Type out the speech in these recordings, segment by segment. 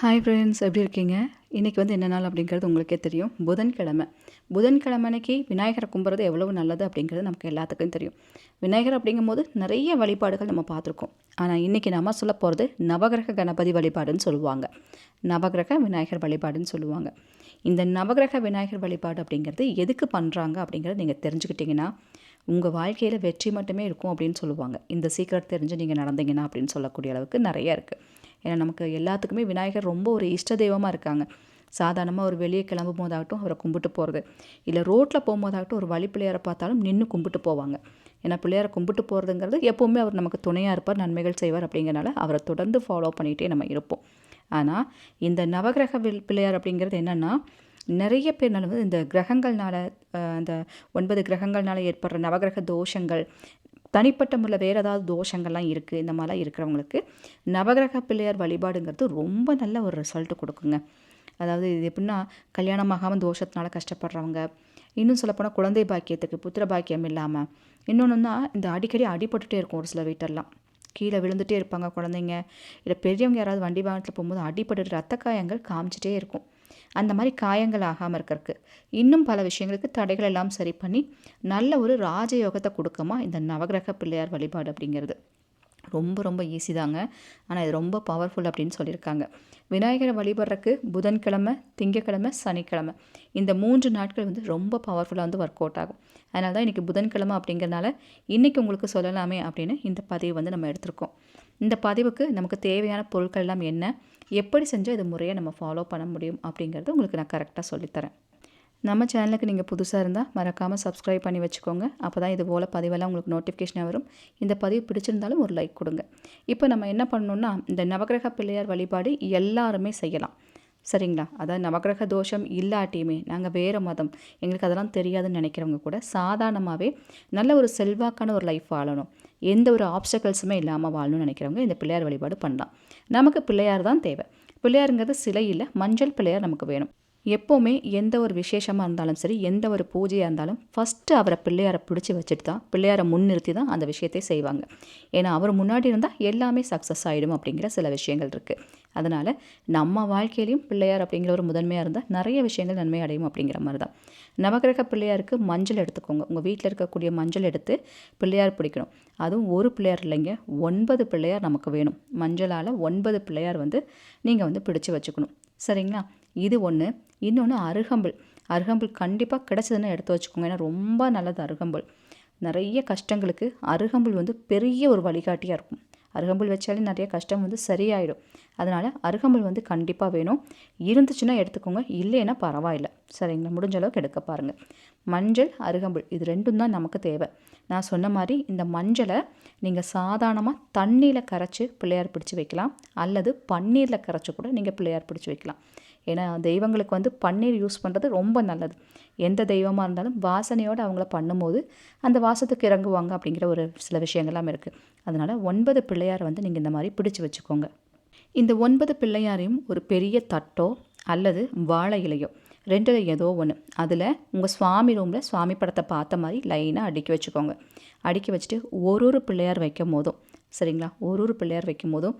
Hi friends, எப்படி இருக்கீங்க? இன்றைக்கி என்ன நாள் அப்படிங்கிறது உங்களுக்கே தெரியும். புதன்கிழமை. புதன்கிழமை அன்னைக்கு விநாயகரை கும்பிட்றது எவ்வளவு நல்லது அப்படிங்கிறது நமக்கு எல்லாத்துக்கும் தெரியும். விநாயகர் அப்படிங்கும்போது நிறைய வழிபாடுகள் நம்ம பார்த்துருக்கோம். ஆனால் இன்றைக்கி நம்ம சொல்ல போகிறது நவகிரக கணபதி வழிபாடுன்னு சொல்லுவாங்க. நவகிரக விநாயகர் வழிபாடுன்னு சொல்லுவாங்க. இந்த நவகிரக விநாயகர் வழிபாடு அப்படிங்கிறது எதுக்கு பண்ணுறாங்க அப்படிங்கிறத நீங்கள் தெரிஞ்சுக்கிட்டிங்கன்னா உங்கள் வாழ்க்கையில் வெற்றி மட்டுமே இருக்கும் அப்படின்னு சொல்லுவாங்க. இந்த சீக்கிரம் தெரிஞ்சு நீங்கள் நடந்தீங்கன்னா அப்படின்னு சொல்லக்கூடிய அளவுக்கு நிறைய இருக்குது. ஏன்னா நமக்கு எல்லாத்துக்குமே விநாயகர் ரொம்ப ஒரு இஷ்ட தெய்வமாக இருக்காங்க. சாதாரணமாக ஒரு வெளியே கிளம்பும் போதாகட்டும் அவரை கும்பிட்டு போகிறது, இல்லை ரோட்டில் போகும்போதாகட்டும் ஒரு வழி பிள்ளையாரை பார்த்தாலும் நின்று கும்பிட்டு போவாங்க. ஏன்னா பிள்ளையாரை கும்பிட்டு போகிறதுங்கிறது எப்போவுமே அவர் நமக்கு துணையாக இருப்பார், நன்மைகள் செய்வார். அப்படிங்கிறனால அவரை தொடர்ந்து ஃபாலோ பண்ணிகிட்டே நம்ம இருப்போம். ஆனால் இந்த நவகிரக பிள்ளையார் அப்படிங்கிறது என்னென்னா, நிறைய பேர்னால இந்த கிரகங்கள்னால இந்த 9 கிரகங்கள்னால ஏற்படுற நவகிரக தோஷங்கள், தனிப்பட்ட முறையில் வேறு ஏதாவது தோஷங்கள்லாம் இருக்குது, இந்த மாதிரிலாம் இருக்கிறவங்களுக்கு நவகிரக பிள்ளையார் வழிபாடுங்கிறது ரொம்ப நல்ல ஒரு ரிசல்ட் கொடுக்குங்க. அதாவது இது எப்படின்னா, கல்யாணம் ஆகாமல் தோஷத்தினால கஷ்டப்படுறவங்க, இன்னும் சொல்லப்போனால் குழந்தை பாக்கியத்துக்கு புத்திர பாக்கியம் இல்லாமல், இன்னொன்றுன்னா இந்த அடிக்கடி அடிபட்டுகிட்டே இருக்கும். ஒரு சில வீட்டெல்லாம் கீழே விழுந்துகிட்டே இருப்பாங்க குழந்தைங்க, இல்லை பெரியவங்க யாராவது வண்டி வாகனத்தில் போகும்போது அடிபட்டு ரத்த காயங்கள் காமிச்சிட்டே இருக்கும். அந்த மாதிரி காயங்கள் ஆகாமல் இருக்கிறதுக்கு இன்னும் பல விஷயங்களுக்கு தடைகள் எல்லாம் சரி பண்ணி நல்ல ஒரு ராஜயோகத்தை கொடுக்குமா இந்த நவகிரக பிள்ளையார் வழிபாடு அப்படிங்கிறது. ரொம்ப ரொம்ப ஈஸி தாங்க. ஆனால் இது ரொம்ப பவர்ஃபுல் அப்படின்னு சொல்லியிருக்காங்க. விநாயகரை வழிபடுறதுக்கு புதன்கிழமை, திங்கக்கிழமை, சனிக்கிழமை இந்த 3 நாட்கள் ரொம்ப பவர்ஃபுல்லாக ஒர்க் அவுட் ஆகும். அதனால தான் இன்றைக்கி புதன்கிழமை அப்படிங்கிறனால இன்றைக்கி உங்களுக்கு சொல்லலாமே அப்படின்னு இந்த பதிவு நம்ம எடுத்திருக்கோம். இந்த பதிவுக்கு நமக்கு தேவையான பொருட்கள் எல்லாம் என்ன, எப்படி செஞ்சால் இது முறையாக நம்ம ஃபாலோ பண்ண முடியும் அப்படிங்கிறது உங்களுக்கு நான் கரெக்டாக சொல்லித்தரேன். நம்ம சேனலுக்கு நீங்கள் புதுசாக இருந்தால் மறக்காமல் சப்ஸ்கிரைப் பண்ணி வச்சுக்கோங்க. அப்போ தான் இது போல் பதிவெல்லாம் உங்களுக்கு நோட்டிஃபிகேஷனாக வரும். இந்த பதிவு பிடிச்சிருந்தாலும் ஒரு லைக் கொடுங்க. இப்போ நம்ம என்ன பண்ணணுன்னா, இந்த நவகிரக பிள்ளையார் வழிபாடு எல்லாருமே செய்யலாம், சரிங்களா? அதாவது நவகிரக தோஷம் இல்லாட்டியுமே நாங்கள் வேறு மதம், எங்களுக்கு அதெல்லாம் தெரியாதுன்னு நினைக்கிறவங்க கூட சாதாரணமாகவே நல்ல ஒரு செல்வாக்கான ஒரு லைஃப் வாழணும், எந்த ஒரு ஆப்ஸ்டக்கல்ஸுமே இல்லாமல் வாழணும்னு நினைக்கிறவங்க இந்த பிள்ளையார் வழிபாடு பண்ணலாம். நமக்கு பிள்ளையார் தான் தேவை. பிள்ளையாருங்கிறது சிலை இல்லை, மஞ்சள் பிள்ளையார் நமக்கு வேணும். எப்போவுமே எந்த ஒரு விசேஷமாக இருந்தாலும் சரி, எந்த ஒரு பூஜையாக இருந்தாலும் ஃபஸ்ட்டு அவரை பிள்ளையாரை பிடிச்சி வச்சுட்டு தான், பிள்ளையாரை முன்னிறுத்தி தான் அந்த விஷயத்தை செய்வாங்க. ஏன்னா அவர் முன்னாடி இருந்தால் எல்லாமே சக்ஸஸ் ஆகிடும் அப்படிங்கிற சில விஷயங்கள் இருக்குது. அதனால் நம்ம வாழ்க்கையிலையும் பிள்ளையார் அப்படிங்கிற ஒரு முதன்மையாக இருந்தால் நிறைய விஷயங்கள் நன்மை அடையும் அப்படிங்கிற மாதிரி தான். நவகிரக பிள்ளையாருக்கு மஞ்சள் எடுத்துக்கோங்க. உங்கள் வீட்டில் இருக்கக்கூடிய மஞ்சள் எடுத்து பிள்ளையார் பிடிக்கணும். அதுவும் ஒரு பிள்ளையார் இல்லைங்க, 9 பிள்ளையார் நமக்கு வேணும். மஞ்சளால் 9 பிள்ளையார் நீங்கள் பிடிச்சி வச்சுக்கணும், சரிங்களா? இது ஒன்று. இன்னொன்று அருகம்புல். அருகம்புல் கண்டிப்பாக கிடச்சதுன்னு எடுத்து வச்சுக்கோங்க. ஏன்னா ரொம்ப நல்லது அருகம்புல். நிறைய கஷ்டங்களுக்கு அருகம்புல் பெரிய ஒரு வழிகாட்டியாக இருக்கும். அருகம்புல் வச்சாலே நிறைய கஷ்டம் சரியாயிடும். அதனால் அருகம்புல் கண்டிப்பாக வேணும். இருந்துச்சுன்னா எடுத்துக்கோங்க, இல்லைன்னா பரவாயில்லை, சரிங்களா? முடிஞ்ச அளவுக்கு எடுக்க பாருங்கள். மஞ்சள், அருகம்புல் இது ரெண்டும் தான் நமக்கு தேவை. நான் சொன்ன மாதிரி இந்த மஞ்சளை நீங்கள் சாதாரணமாக தண்ணியில் கரைச்சி பிள்ளையார் பிடிச்சி வைக்கலாம், அல்லது பன்னீரில் கரைச்சி கூட நீங்கள் பிள்ளையார் பிடிச்சி வைக்கலாம். ஏன்னா தெய்வங்களுக்கு பன்னீர் யூஸ் பண்ணுறது ரொம்ப நல்லது. எந்த தெய்வமாக இருந்தாலும் வாசனையோடு அவங்கள பண்ணும்போது அந்த வாசத்துக்கு இறங்குவாங்க அப்படிங்கிற ஒரு சில விஷயங்கள்லாம் இருக்குது. அதனால் 9 பிள்ளையார் நீங்கள் இந்த மாதிரி பிடிச்சி வச்சுக்கோங்க. இந்த 9 பிள்ளையாரையும் ஒரு பெரிய தட்டோ அல்லது வாழை இலையோ, 2ல் ஏதோ ஒன்று, அதில் உங்கள் சுவாமி ரூமில் சுவாமி படத்தை பார்த்த மாதிரி லைனாக அடுக்கி வச்சுக்கோங்க. அடுக்கி வச்சுட்டு ஒரு பிள்ளையார் வைக்கும் போதும், சரிங்களா, ஒரு பிள்ளையார் வைக்கும் போதும்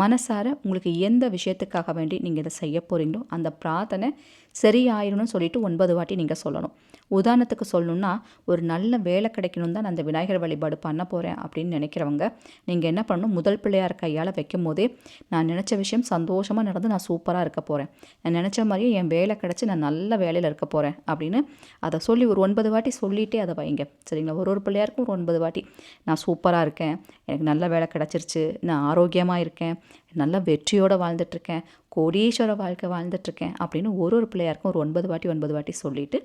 மனசார உங்களுக்கு எந்த விஷயத்துக்காக வேண்டி நீங்கள் இதை செய்ய போகிறீங்களோ அந்த பிரார்த்தனை சரியாயிடணும்னு சொல்லிட்டு 9 வாட்டி நீங்கள் சொல்லணும். உதாரணத்துக்கு சொல்லணுன்னா, ஒரு நல்ல வேலை கிடைக்கணும் தான் நான் அந்த விநாயகர் வழிபாடு பண்ண போகிறேன் அப்படின்னு நினைக்கிறவங்க நீங்கள் என்ன பண்ணணும், முதல் பிள்ளையார் கையால் வைக்கும் போதே நான் நினச்ச விஷயம் சந்தோஷமாக நடந்து நான் சூப்பராக இருக்க போகிறேன், நான் நினச்ச மாதிரியே என் வேலை கிடச்சி நான் நல்ல வேலையில் இருக்க போகிறேன் அப்படின்னு அதை சொல்லி ஒரு 9 வாட்டி சொல்லிகிட்டே அதை வைங்க, சரிங்களா? ஒரு பிள்ளையாருக்கும் ஒரு 9 வாட்டி நான் சூப்பராக இருக்கேன், எனக்கு நல்ல வேலை கிடச்சிருச்சு, நான் ஆரோக்கியமாக இருக்கேன், நல்ல வெற்றியோடு வாழ்ந்துட்டுருக்கேன், கோடீஸ்வர வாழ்க்கை வாழ்ந்துட்டுருக்கேன் அப்படின்னு ஒரு பிள்ளையாருக்கும் ஒரு 9 வாட்டி சொல்லிவிட்டு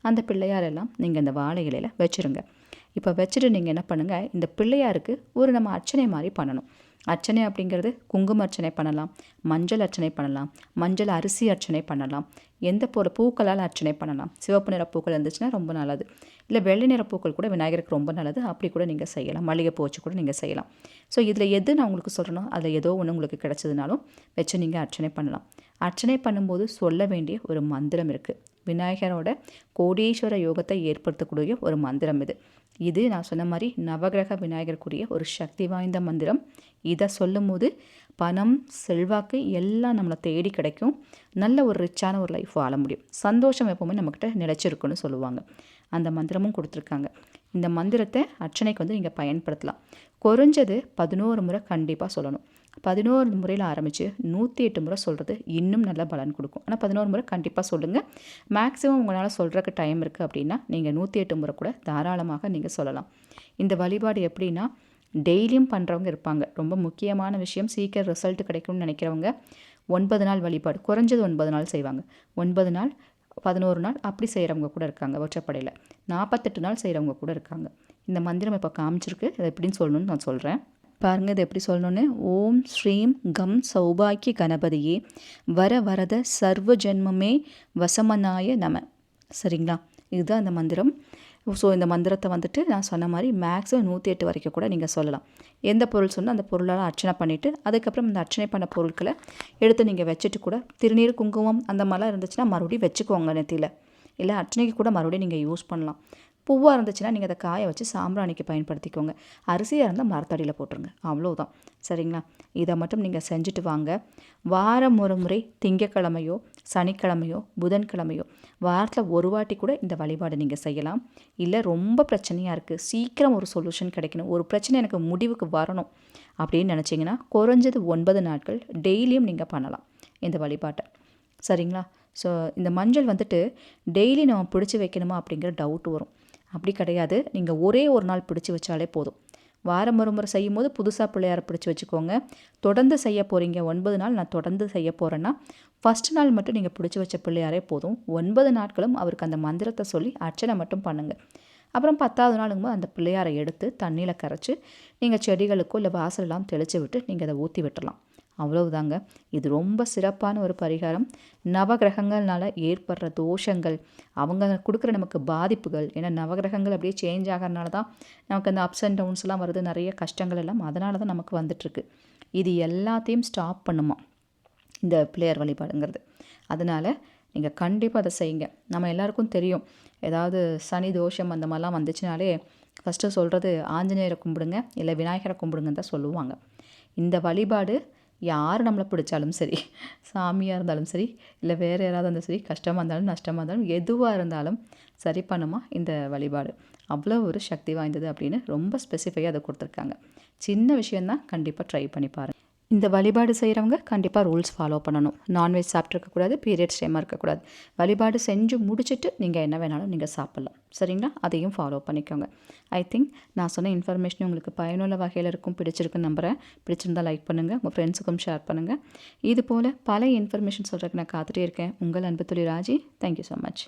அந்த பிள்ளையாரெல்லாம் நீங்கள் இந்த வாழை இலையில் வச்சுருங்க. இப்போ வச்சுட்டு நீங்கள் என்ன பண்ணுங்கள், இந்த பிள்ளையாருக்கு ஒரு நம்ம அர்ச்சனை மாதிரி பண்ணணும். அர்ச்சனை அப்படிங்கிறது குங்கும அர்ச்சனை பண்ணலாம், மஞ்சள் அர்ச்சனை பண்ணலாம், மஞ்சள் அரிசி அர்ச்சனை பண்ணலாம், எந்த பூக்களால் அர்ச்சனை பண்ணலாம். சிவப்பு நிற பூக்கள் இருந்துச்சுன்னா ரொம்ப நல்லது, இல்லை வெள்ளை நிற பூக்கள் கூட விநாயகருக்கு ரொம்ப நல்லது, அப்படி கூட நீங்கள் செய்யலாம். மல்லிகைப்பூ வச்சு கூட நீங்கள் செய்யலாம். ஸோ இதில் எது நான் உங்களுக்கு சொல்கிறேனோ அதில் ஏதோ ஒன்று உங்களுக்கு கிடச்சதுனாலும் வச்சு நீங்கள் அர்ச்சனை பண்ணலாம். அர்ச்சனை பண்ணும்போது சொல்ல வேண்டிய ஒரு மந்திரம் இருக்குது. விநாயகரோட கோடீஸ்வர யோகத்தை ஏற்படுத்தக்கூடிய ஒரு மந்திரம் இது நான் சொன்ன மாதிரி நவகிரக விநாயகருக்குரிய ஒரு சக்தி வாய்ந்த மந்திரம். இதை சொல்லும் போது பணம், செல்வாக்கு எல்லாம் நம்மளை தேடி கிடைக்கும். நல்ல ஒரு ரிச்சான ஒரு லைஃப் வாழ முடியும். சந்தோஷம் எப்போவுமே நம்மக்கிட்ட நிலைச்சிருக்குன்னு சொல்லுவாங்க. அந்த மந்திரமும் கொடுத்துருக்காங்க. இந்த மந்திரத்தை அர்ச்சனைக்கு வந்து நீங்கள் பயன்படுத்தலாம். குறைஞ்சது 11 முறை கண்டிப்பாக சொல்லணும். 11 முறையில் ஆரம்பித்து 108 முறை சொல்கிறது இன்னும் நல்ல பலன் கொடுக்கும். ஆனால் 11 முறை கண்டிப்பாக சொல்லுங்கள். மேக்ஸிமம் உங்களால் சொல்கிறக்கு டைம் இருக்குது அப்படின்னா நீங்கள் 108 முறை கூட தாராளமாக நீங்கள் சொல்லலாம். இந்த வழிபாடு எப்படின்னா, டெய்லியும் பண்ணுறவங்க இருப்பாங்க. ரொம்ப முக்கியமான விஷயம், சீக்கிரம் ரிசல்ட் கிடைக்கும்னு நினைக்கிறவங்க 9 நாள் வழிபாடு, குறைஞ்சது 9 நாள் செய்வாங்க. 9 நாள், 11 நாள் அப்படி செய்கிறவங்க கூட இருக்காங்க. ஒற்றைப்படையில் 48 நாள் செய்கிறவங்க கூட இருக்காங்க. இந்த மந்திரம் இப்போ காமிச்சிருக்கு. இதை எப்படின்னு சொல்லணும்னு நான் சொல்கிறேன். பாருங்கள், இது எப்படி சொல்லணும்னு. ஓம் ஸ்ரீம் கம் சௌபாக்கிய கணபதியே வர வரத சர்வ ஜென்மமே வசமனாய நம. சரிங்களா? இதுதான் இந்த மந்திரம். ஸோ இந்த மந்திரத்தை வந்துட்டு நான் சொன்ன மாதிரி மேக்ஸிமம் 108 வரைக்கும் கூட நீங்கள் சொல்லலாம். எந்த பொருள் சொன்னால் அந்த பொருளால் அர்ச்சனை பண்ணிவிட்டு அதுக்கப்புறம் இந்த அர்ச்சனை பண்ண பொருட்களை எடுத்து நீங்கள் வச்சுட்டு கூட திருநீர், குங்குமம் அந்த மாதிரிலாம் இருந்துச்சுன்னா மறுபடியும் வச்சுக்கோங்க நெத்தியில். இல்லை அர்ச்சனைக்கு கூட மறுபடியும் நீங்கள் யூஸ் பண்ணலாம். பூவாக இருந்துச்சுன்னா நீங்கள் அதை காய வச்சு சாம்பிராணிக்கு பயன்படுத்திக்கோங்க. அரிசியாக இருந்தால் மரத்தடியில் போட்டுருங்க. அவ்வளோதான். சரிங்களா? இதை மட்டும் நீங்கள் செஞ்சுட்டு வாங்க. வாரம் ஒரு முறை திங்கக்கிழமையோ சனிக்கிழமையோ புதன்கிழமையோ வாரத்தில் ஒரு வாட்டி கூட இந்த வழிபாடு நீங்கள் செய்யலாம். இல்லை ரொம்ப பிரச்சனையாக இருக்குது, சீக்கிரம் ஒரு சொல்யூஷன் கிடைக்கணும், ஒரு பிரச்சனை எனக்கு முடிவுக்கு வரணும் அப்படின்னு நினச்சிங்கன்னா குறைஞ்சது 9 நாட்கள் டெய்லியும் நீங்கள் பண்ணலாம் இந்த வழிபாட்டை. சரிங்களா? ஸோ இந்த மஞ்சள் வந்துட்டு டெய்லி நம்ம பிடிச்சி வைக்கணுமா அப்படிங்கிற டவுட் வரும். அப்படி கிடையாது. நீங்கள் ஒரே ஒரு நாள் பிடிச்சி வச்சாலே போதும். வாரம் ஒரு முறை செய்யும் போது புதுசாக பிள்ளையாரை பிடிச்சி வச்சுக்கோங்க. தொடர்ந்து செய்ய போகிறீங்க, 9 நாள் நான் தொடர்ந்து செய்ய போகிறேன்னா ஃபஸ்ட் நாள் மட்டும் நீங்கள் பிடிச்சி வச்ச பிள்ளையாரே போதும். 9 நாட்களும் அவருக்கு அந்த மந்திரத்தை சொல்லி அர்ச்சனை மட்டும் பண்ணுங்கள். அப்புறம் 10வது நாளுங்கும்போது அந்த பிள்ளையாரை எடுத்து தண்ணியில் கரைச்சி நீங்கள் செடிகளுக்கோ இல்லை வாசலெல்லாம் தெளித்து விட்டு நீங்கள் அதை ஊற்றி விட்டுடலாம். அவ்வளவுதாங்க. இது ரொம்ப சிறப்பான ஒரு பரிகாரம். நவகிரகங்கள்னால ஏற்படுற தோஷங்கள், அவங்க கொடுக்குற நமக்கு பாதிப்புகள், ஏன்னா நவகிரகங்கள் அப்படியே சேஞ்ச் ஆகிறதுனால தான் நமக்கு அந்த அப்ஸ் அண்ட் டவுன்ஸ்லாம் வருது, நிறைய கஷ்டங்கள் எல்லாம் அதனால தான் நமக்கு வந்துட்டுருக்கு. இது எல்லாத்தையும் ஸ்டாப் பண்ணுமா இந்த பிள்ளையார் வழிபாடுங்கிறது. அதனால் நீங்கள் கண்டிப்பாக அதை செய்யுங்க. நம்ம எல்லாருக்கும் தெரியும், ஏதாவது சனி தோஷம் அந்த மாதிரிலாம் வந்துச்சுனாலே ஃபஸ்ட்டு சொல்கிறது ஆஞ்சநேயரை கும்பிடுங்க, இல்லை விநாயகரை கும்பிடுங்கன்னு தான் சொல்லுவாங்க. இந்த வழிபாடு யார் நம்மளை பிடிச்சாலும் சரி, சாமியாக இருந்தாலும் சரி, இல்லை வேறு யாராவது இருந்தாலும் சரி, கஷ்டமாக இருந்தாலும் நஷ்டமாக இருந்தாலும் எதுவாக இருந்தாலும் சரி பண்ணுமா இந்த வழிபாடு. அவ்வளோ ஒரு சக்தி வாய்ந்தது அப்படின்னு ரொம்ப ஸ்பெசிஃபையாக அதை கொடுத்துருக்காங்க. சின்ன விஷயந்தான், கண்டிப்பாக ட்ரை பண்ணி பாருங்கள். இந்த வழிபாடு செய்கிறவங்க கண்டிப்பாக ரூல்ஸ் ஃபாலோ பண்ணணும். நான்வெஜ் சாப்பிட்ருக்கக்கூடாது, பீரியட்ஸ் டைமாக இருக்கக்கூடாது. வழிபாடு செஞ்சு முடிச்சுட்டு நீங்கள் என்ன வேணாலும் நீங்கள் சாப்பிட்லாம். சரிங்களா? அதையும் ஃபாலோ பண்ணிக்கோங்க. ஐ திங்க் நான் சொன்ன இன்ஃபர்மேஷன் உங்களுக்கு பயனுள்ள வகையில் இருக்கும், பிடிச்சிருக்குன்னு நம்புகிறேன். பிடிச்சிருந்தால் லைக் பண்ணுங்கள், உங்கள் ஃப்ரெண்ட்ஸுக்கும் ஷேர் பண்ணுங்கள். இது போல் பல இன்ஃபர்மேஷன் சொல்கிறதுக்கு நான் காத்துட்டே இருக்கேன். உங்கள் அன்பு துளி ராஜி. Thank you so much.